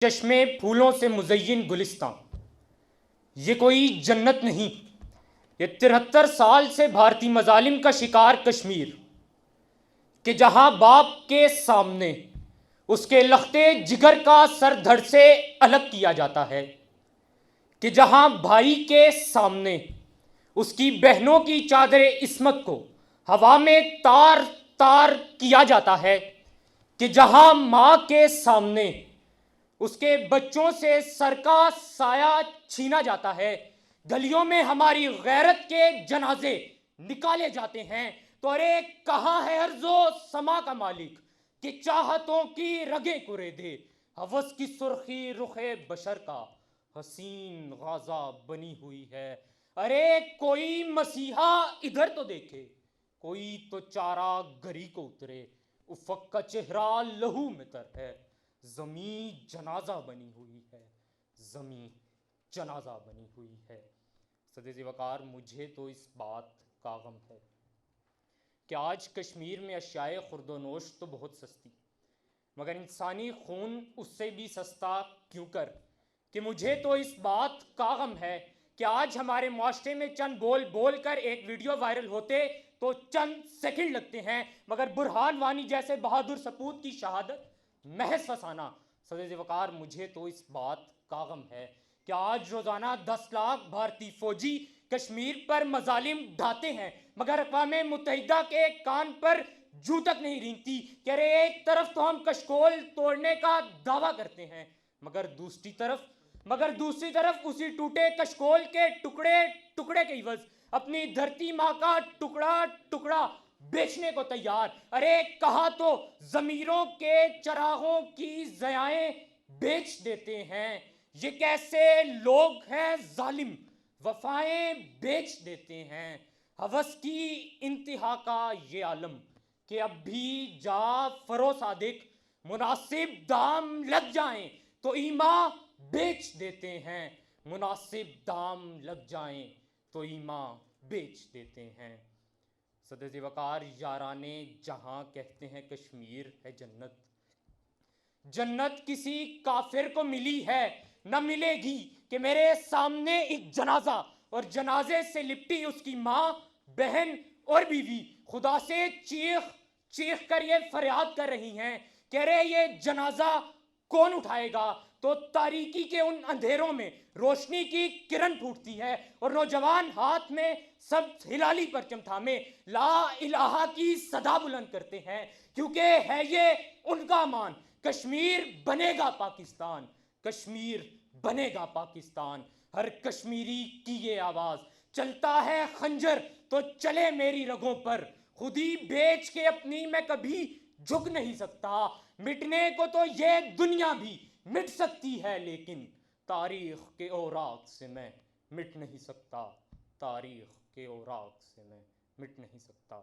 چشمے پھولوں سے مزین گلستاں، یہ کوئی جنت نہیں، یہ 73 سال سے بھارتی مظالم کا شکار کشمیر، کہ جہاں باپ کے سامنے اس کے لختے جگر کا سر دھڑ سے الگ کیا جاتا ہے، کہ جہاں بھائی کے سامنے اس کی بہنوں کی چادر عصمت کو ہوا میں تار تار کیا جاتا ہے، کہ جہاں ماں کے سامنے اس کے بچوں سے سر کا سایہ چھینا جاتا ہے، گلیوں میں ہماری غیرت کے جنازے نکالے جاتے ہیں، تو ارے کہاں ہے ارض و سما کا مالک کہ چاہتوں کی رگیں کرے دے، ہوس کی سرخی رخ بشر کا حسین غازہ بنی ہوئی ہے۔ ارے کوئی مسیحا ادھر تو دیکھے، کوئی تو چارہ گری کو اترے، افق کا چہرہ لہو میں تر ہے، زمین جنازہ بنی ہوئی ہے، زمین جنازہ بنی ہوئی ہے۔ صدر وقار، مجھے تو اس بات کا غم ہے کہ آج کشمیر میں اشیاء خورد و نوش تو بہت سستی، مگر انسانی خون اس سے بھی سستا کیوں کر، کہ مجھے تو اس بات کا غم ہے کہ آج ہمارے معاشرے میں چند بول بول کر ایک ویڈیو وائرل ہوتے تو چند سیکنڈ لگتے ہیں، مگر برہان وانی جیسے بہادر سپوت کی شہادت محض فسانہ۔ صدر وقار، مجھے تو اس بات کا غم ہے کہ آج روزانہ 10 لاکھ بھارتی فوجی کشمیر پر مظالم ڈھاتے ہیں، مگر اقوام متحدہ کے کان پر جوں تک نہیں رینگتی کہ ارے ایک طرف تو ہم کشکول توڑنے کا دعویٰ کرتے ہیں، مگر دوسری طرف اسی ٹوٹے کشکول کے ٹکڑے کے عوض اپنی دھرتی ماں کا ٹکڑا بیچنے کو تیار۔ ارے کہاں تو ضمیروں کے چراغوں کی ضیائیں بیچ دیتے ہیں، یہ کیسے لوگ ہیں ظالم، وفائیں بیچ دیتے ہیں۔ ہوس کی انتہا کا یہ عالم کہ اب بھی جعفر صادق مناسب دام لگ جائیں تو ایمان بیچ دیتے ہیں، مناسب دام لگ جائیں تو ایمان بیچ دیتے ہیں۔ صدر وقار، یارانے جہاں کہتے ہیں کشمیر ہے جنت، جنت کسی کافر کو ملی ہے نہ ملے گی کہ میرے سامنے ایک جنازہ اور جنازے سے لپٹی اس کی ماں، بہن اور بیوی خدا سے چیخ کر یہ فریاد کر رہی ہیں کہ ارے یہ جنازہ کون اٹھائے گا، تو تاریکی کے ان اندھیروں میں روشنی کی کرن پھوٹتی ہے اور نوجوان ہاتھ میں سب ہلالی پرچم تھامے لا الہ کی صدا بلند کرتے ہیں، کیونکہ ہے یہ ان کا مان، کشمیر بنے گا پاکستان، کشمیر بنے گا پاکستان۔ ہر کشمیری کی یہ آواز، چلتا ہے خنجر تو چلے میری رگوں پر، خودی بیچ کے اپنی میں کبھی جھک نہیں سکتا، مٹنے کو تو یہ دنیا بھی مٹ سکتی ہے لیکن تاریخ کے اوراق سے میں مٹ نہیں سکتا، تاریخ کے اوراق سے میں مٹ نہیں سکتا۔